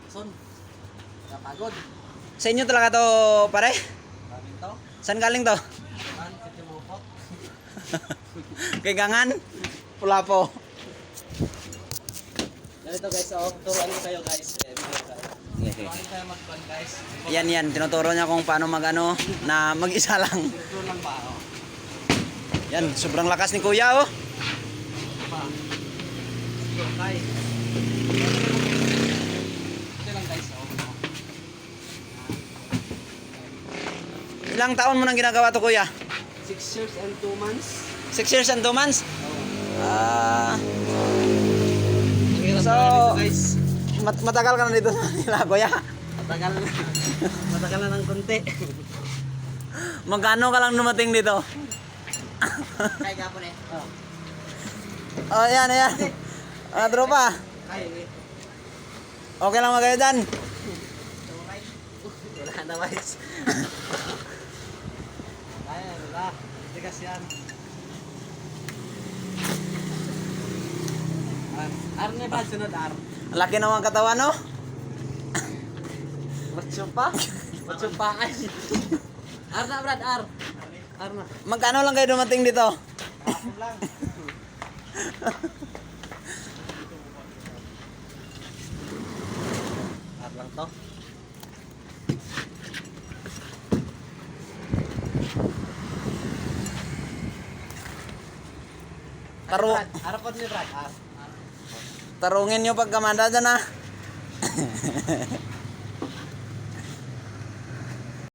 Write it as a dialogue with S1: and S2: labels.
S1: Son. Kapagod.
S2: Sa inyo talaga to, pare?
S1: Galing to.
S2: Saan galing to?
S1: Man, sa Timupok.
S2: Kay Gangan? Pula po.
S1: Ganito guys, oh, turuan ko kayo guys. Turuan kayo mag-ban guys.
S2: Yan, tinuturo niya kung paano mag-ano, na mag-isa lang.
S1: Dito lang ba, oh?
S2: Yan, sobrang lakas ni Kuya, oh.
S1: Pa. Okay. Ito lang guys, oh.
S2: Ilang taon mo nang ginagawa to, Kuya?
S1: 6 years and 2 months.
S2: 6 years and 2 months? So,
S1: Guys,
S2: matagal ka na dito sa Manila, Kuya.
S1: matagal na. Matagal na ng konti.
S2: Magkano ka lang dumating dito?
S1: Kaya gapon eh.
S2: Oh, ayan. Tropa.
S1: Kaya
S2: Okay lang magayo dyan.
S1: wala na guys. Kaya, wala. Tigas yan. Ar na ba? Sunod ar.
S2: Laki naman katawan, no?
S1: Matsupa? Matsupa ay. Ar na Brad, ar. Ar na.
S2: Magkano lang kayo dumating dito?
S1: Kapon lang. Ar lang to. Arapot ni Brad, ar.
S2: Tarungin nyo pag kamanda dyan, ha?